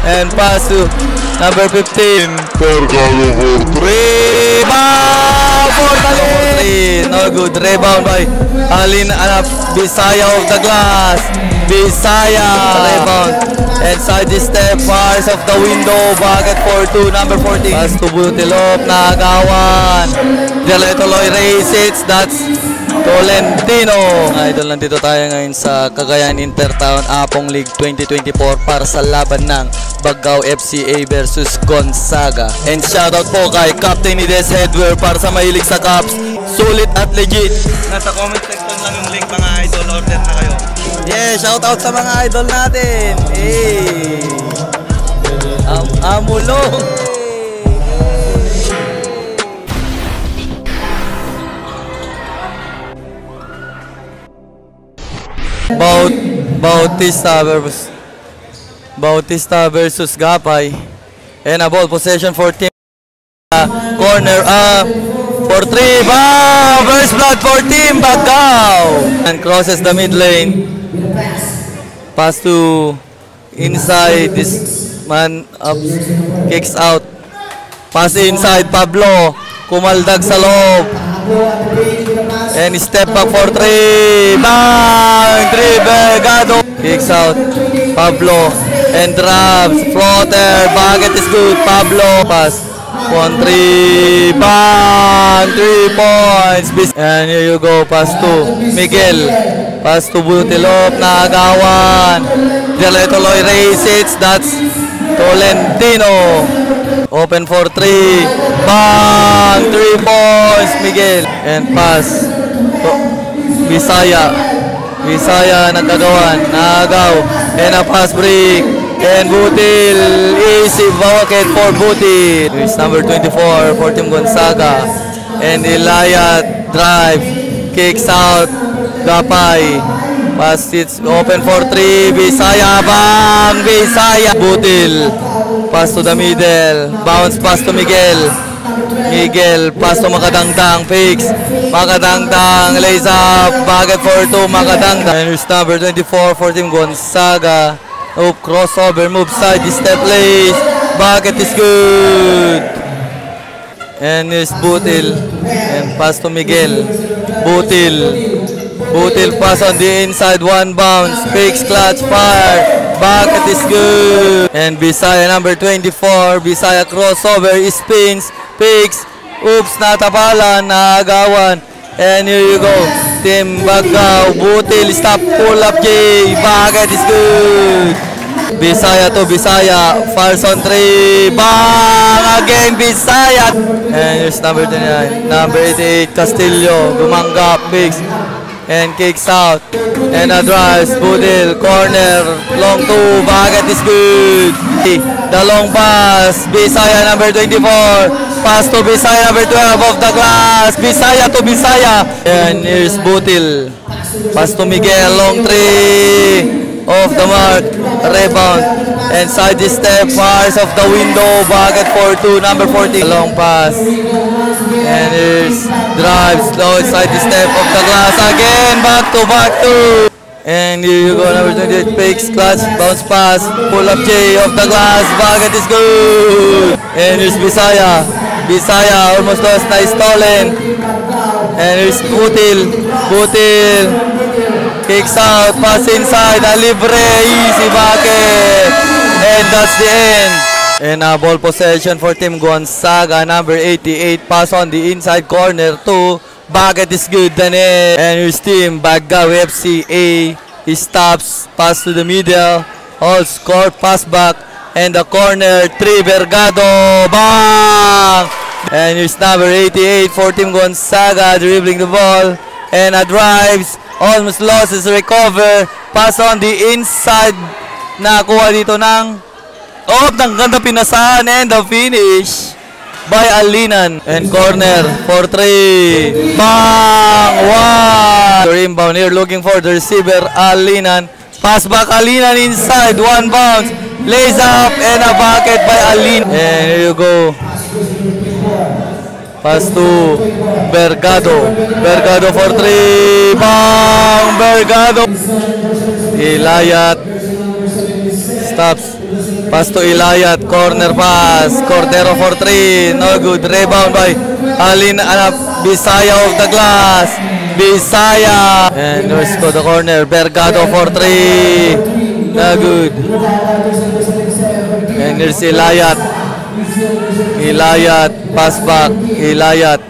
And pass to number 15. Vergado for 3. Rebound for 3. No good. Rebound by Alin Bisaya of the glass. Bisaya. Rebound. And side step. Fires of the window. Bucket for 2. Number 14. Pass to Butilop. Nagawan. Dialetoloy races. That's Tolentino. Idol, nandito tayo ngayon sa Cagayan Intertown Apong League 2024 para sa laban ng Bagao FCA versus Gonzaga. And shoutout po kay Captain Ides Headwear para sa mahilig sa caps. Sulit at legit. Nasa comment section lang yung link, mga idol. Order na kayo. Yeah, shoutout sa mga idol natin. Hey! Amulong! Bautista versus Gapay. And a ball possession for team. Corner for 3. Wow! First blood for team Bagao. And crosses the mid lane. Pass to inside. This man up, kicks out. Pass inside. Pablo kumaldag sa loob. And step back for 3. Bang! 3. Vergado. Kicks out. Pablo. And drops. Floater. Bucket is good. Pablo. Pass. 1-3. Bang! 3 points. And here you go. Pass to Miguel. Pass to Butilop. Nagawan. Dialetoloy races. That's Tolentino. Open for 3. Bang! 3 points. Miguel. And pass to Bisaya. Bisaya nagkagawan. Nagaw. And a pass break. And Butil. Easy bucket for Butil. It's number 24 for Team Gonzaga. And Elayat drive. Kicks out. Gapay. Pass, it's open for 3. Bisaya. Bang! Bisaya. Butil. Pass to the middle. Bounce pass to Miguel. Miguel. Pass to Makadangtang. Fix. Makadangtang. Lays up. Bucket for 2. Makadangtang. And it's number 24 for Team Gonzaga. Oh, crossover. Move side. Step lays. Bucket is good. And here's Butil. And pass to Miguel. Butil. Butil pass on the inside. One bounce. Fix. Clutch. Fire. Bucket is good. And Bisaya number 24. Bisaya crossover. Spins. Picks. Oops. Natapalan. Naagawan. And here you go. Team Bagao. Butil. Stop. Pull up J. Bucket is good. Bisaya to Bisaya. Fires on 3. Bang! Again Bisaya. And here's number 29. Number 88. Castillo. Gumanggap. Picks. And kicks out. And a drive. Budil. Corner. Long 2. Bucket is good. The long pass. Bisaya number 24. Pass to Bisaya number 12 off the glass. Bisaya to Bisaya. And here's Butil. Pass to Miguel. Long 3. Off the mark. Rebound. And side step. Fires off the window. Bucket for 2. Number 14. Long pass. And here's drive. Slow side step off the glass. Again. Back to. And here you go. Number 28. Fakes. Clutch. Bounce pass. Pull up J off the glass. Bucket is good. And here's Bisaya. Bisaya almost lost. Nice stolen. And here's Butil. Butil. Kicks out. Pass inside. A libre. Easy bucket. And that's the end. And a ball possession for Team Gonzaga. Number 88. Pass on the inside corner to Bucket is good. And here's Team Bagao FCA. He stops. Pass to the middle. All score. Pass back. And the corner. 3. Vergado. Bang! And here's number 88 for Team Gonzaga. Dribbling the ball. And a drives. Almost losses. Recover. Pass on the inside. Nakuha dito ng ng ganda pinasahan. And the finish by Alinan. And corner for 3. Bang! 1. The rebound here. Looking for the receiver. Alinan. Pass back. Alinan inside. 1 bounce. Lays up. And a bucket by Alinan. And here you go. Pass to Vergado. Vergado for 3. Bang! Vergado. Elayat. stops. Pass to Ilayat, corner pass. Cordero for 3, no good. Rebound by Bisaya of the glass. Bisaya. And there's to the corner. Bergado for 3, no good. And there's Ilayat. Ilayat, pass back. Ilayat.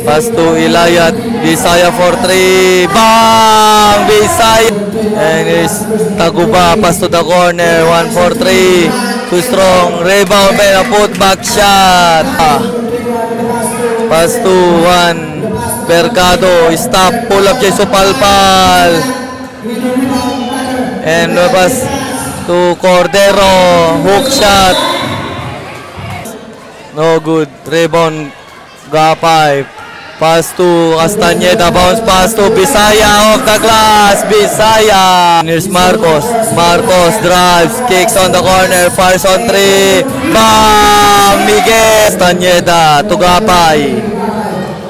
Pass to Ilayat. Bisaya for 3. Bang! Bisaya. And here's Taguba. Pass to the corner. 1 for 3. Too strong. Rebound by a putback shot. Pass to 1. Bergado. Stop. Pull up Jesu Palpal. And pass to Cordero. Hook shot. No good. Rebound. Gapay. Pass to Castañeda. Bounce pass to Bisaya off the glass. Bisaya. Here's Marcos. Marcos drives. Kicks on the corner. Fires on 3. Bam! Miguel. Castañeda to Gapay.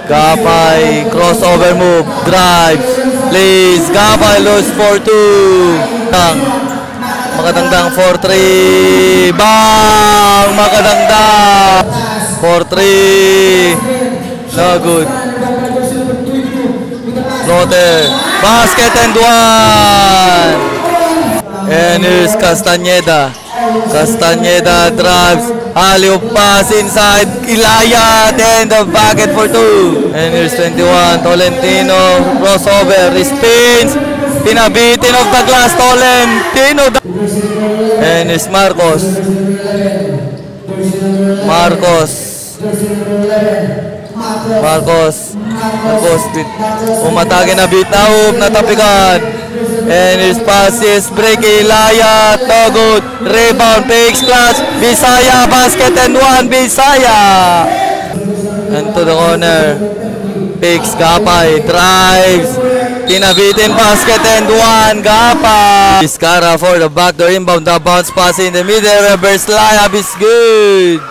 Gapay. Crossover move. Drives. Please. Gapay lose for 2. Makadangdang for 3. Bang! Makadangdang for 3. No good. Floater. Basket and 1. And here's Castañeda. Castañeda drives. Alley-oop pass inside. Ilayat and the bucket for 2. And here's 21. Tolentino. Crossover. Spins. Pinabitin of the glass. Tolentino. And here's Marcos. Marcos umatake na beat na hoop, natapikan. And his passes, break Ilayat, no good. Rebound, takes clutch. Bisaya, basket and 1. Bisaya. And to the corner. Picks, Gapay, drives. Pinabitin, basket and 1. Gapay. Vizcara for the backdoor inbound. The bounce pass in the middle. Reverse layup is good.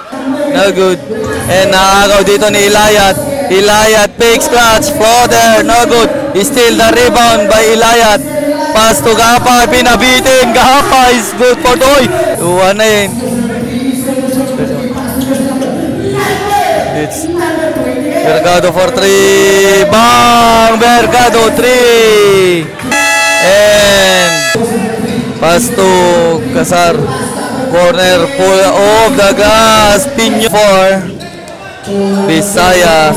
No good. And naagaw dito ni Ilayat. Ilayat picks clutch. Floater. No good. Still the rebound by Ilayat. Pass to Gapay. Pinabitin. Gapay is good for Toy. 2-1 na yun. It's Bergado for 3. Bang! Bergado 3. And pass to Casar. Corner pull off the glass. Pinyo for Bisaya.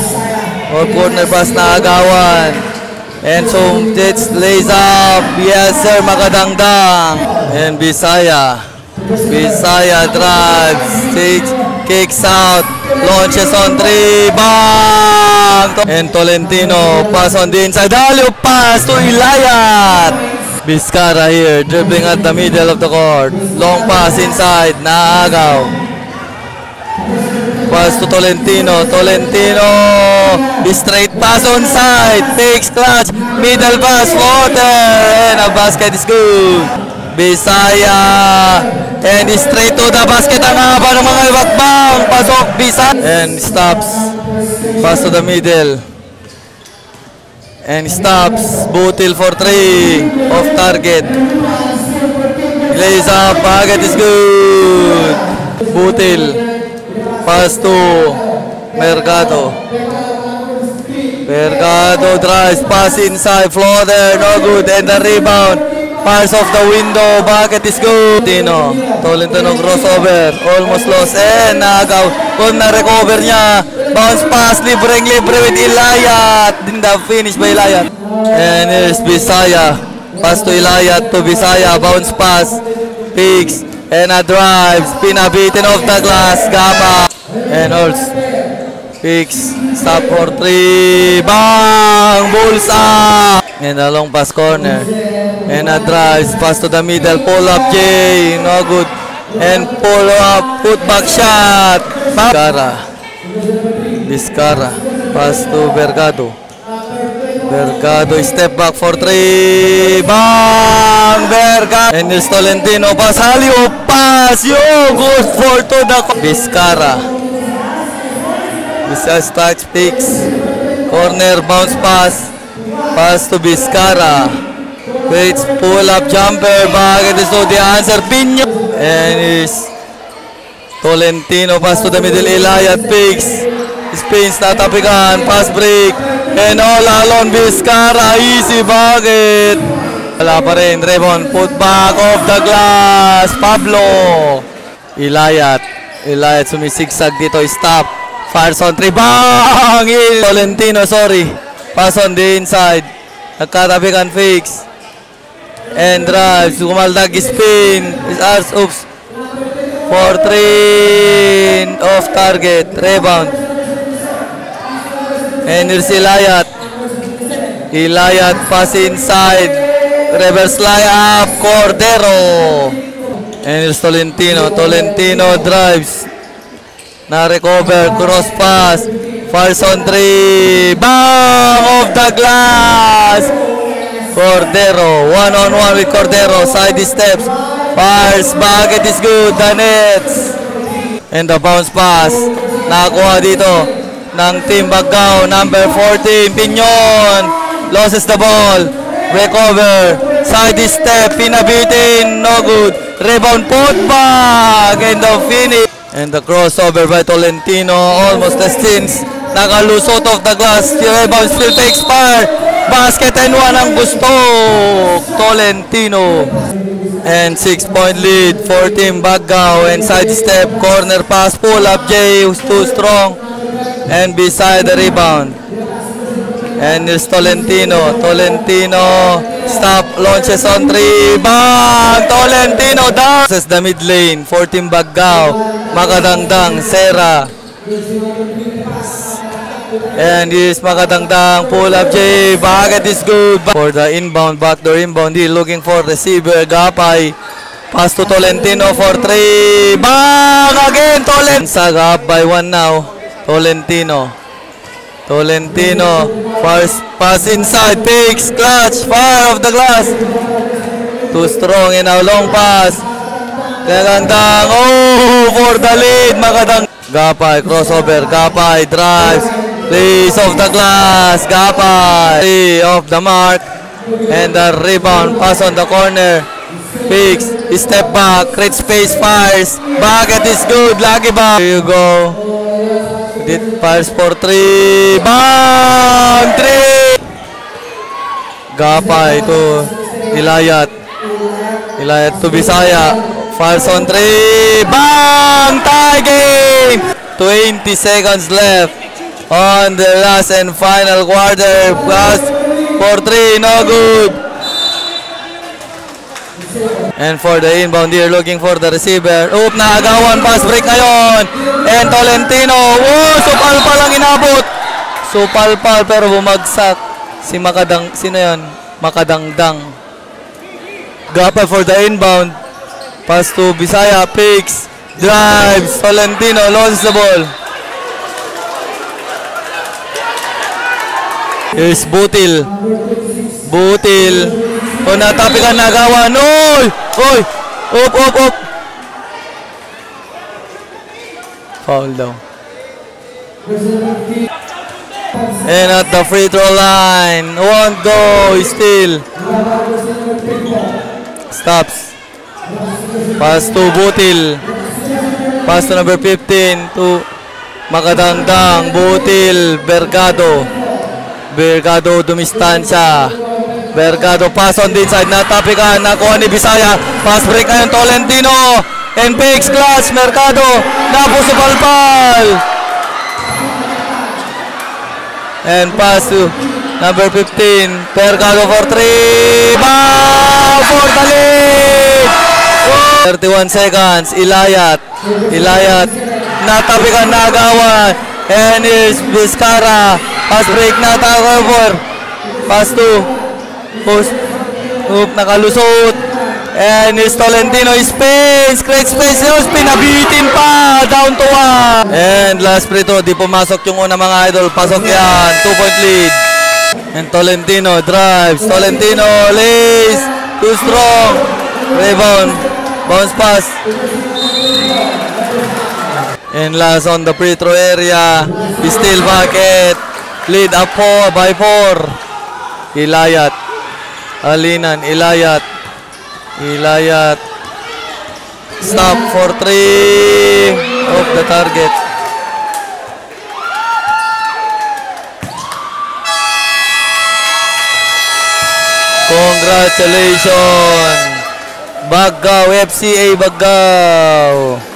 Or corner pass na agawan. And so it's lays up. Yes sir, makadangdang. And Bisaya. Bisaya drives. Kicks out. Launches on 3. Bang! And Tolentino pass on the inside. Alley-oop pass to Ilayat. Vizcara here, dribbling at the middle of the court. Long pass inside. Naagaw. Pass to Tolentino. Tolentino. Straight pass on side. Takes clutch. Middle pass. Water. And a basket is good. Bisaya. And straight to the basket. Ang haba ng mga iwakbang. Pasok. Bisaya. And stops. Pass to the middle. And stops. Butil for 3. Off target. Lays up. Bucket is good. Butil. Pass to Mercado. Mercado drives. Pass inside. Floater. No good. And the rebound. Pass off the window. Bucket is good. Tolentino crossover. Almost lost. And nagaw. Kung na-recover niya. Bounce pass. Libre with Ilayat. Din the finish by Ilayat. And here's Bisaya. Pass to Ilayat to Bisaya. Bounce pass. Picks. And a drive. Pinabitin off the glass. Gapa. And also. Picks. Stop for 3. Bang! Bullseye. And a long pass corner. And a drive. Pass to the middle. Pull up Jay. No good. And pull up. Put back shot. Vizcara. Pass to Bergado. Bergado step back for 3. Bang! Bergado. And there's Tolentino. Pass. Alley-oop pass. Yo! Good for to the Vizcara. Vizcara strikes. Picks. Corner bounce pass. Pass to Vizcara. Waits, pull up jumper. Bakit is the answer? Pinyo. And is Tolentino pass to the middle. Ilayat picks. Spins, tatapikan. Pass break. And all alone Vizcara. Easy. Bakit? Wala pa rin. Rebound. Put back off the glass. Pablo. Ilayat. Ilayat sumisigsag dito. Stop. Fires on 3. Bang! Tolentino, sorry. Pass on the inside. Nagkatapikan fix. And drives. Kumaldag spin. Oops. 4-3. Off target. Rebound. And here's Ilayat. Ilayat pass inside. Reverse layup. Cordero. And here's Tolentino. Tolentino drives. Na-recover. Cross pass. Fires on 3. Bang! Off the glass. Cordero. One-on-one with Cordero. Side steps. Fires. Bucket is good. The nets. And the bounce pass. Nakakuha dito ng Team Bagao. Number 14. Pinyon. Loses the ball. Recover. Side step. Pinabitin. No good. Rebound. Put back. And the finish. And the crossover by Tolentino. Almost distance. Nakalusot off the glass. The rebound still takes fire. Basket and one ang gusto. Tolentino. And 6-point lead for Team Bagao. And side step. Corner pass. Pull up. Jay who's too strong. And beside the rebound. And here's Tolentino. Tolentino. Stop. Launches on 3. Bang! Tolentino down. This is the mid lane for Team Bagao. Makadangdang. Sera. And here's Makadangdang. Pull up Jay. Bucket is good. For the inbound. Backdoor inbound. He looking for receiver. Gapay. Pass to Tolentino for 3. Bang! Again. Tolentino. Sag up by 1 now. Tolentino. Tolentino. First pass inside. Picks. Clutch. Fire off the glass. Too strong in a long pass. Makadangdang. Oh! For the lead. Makadang. Gapay. Crossover. Gapay. Drives. Plays off the glass. Gapay. 3 off the mark. And the rebound. Pass on the corner. Picks. Step back. Create space. Fires. Bucket is good. Lucky ba? Here you go. It fires for 3. Bang! 3! Gapay to Ilayat. Ilayat to Bisaya. Fires on 3. Bang! Tie game! 20 seconds left on the last and final quarter. Pass for 3. No good. And for the inbound here, looking for the receiver. Oop, naagawan. Pass break ngayon. And Tolentino. Oh, supalpal ang inabot. Supalpal pero bumagsak. Si Makadang, sino yun? Makadangdang. Gapay for the inbound. Pass to Bisaya. Picks. Drives. Tolentino loses the ball. Here's Butil. Butil. O natapikan nagawan. Oy! Oy! Up, up, up. Foul daw. And at the free throw line. Won't go. Still. Stops. Pass to Butil. Pass to number 15 to Makadangdang. Butil. Bergado. Bergado dumistansya. Bergado pass on the inside. Natapikan. Nakuha ni Bisaya. Pass break ngayon. Tolentino. And picks clutch. Mercado. Napuso palpal. And pass to number 15. Mercado for 3. Bang! For the lead. 31 seconds. Ilayat. Ilayat. Natapikan na agawan. And is Vizcara. Pass break na tayo. Pass to post. Oop, nakalusot. And is Tolentino spins. Great space. Pinabitin pa. Down to 1. And last free throw. Di pumasok yung una mga idol. Pasok yan. 2-point lead. And Tolentino drives. Tolentino lays. Too strong. Rebound. Bounce pass. And last on the free throw area. Steal bucket. Lead up by 4. Ilayat. Alinan, Ilayat. Ilayat. Stop for 3. Off the target. Congratulations! Bagao, FCA Bagao.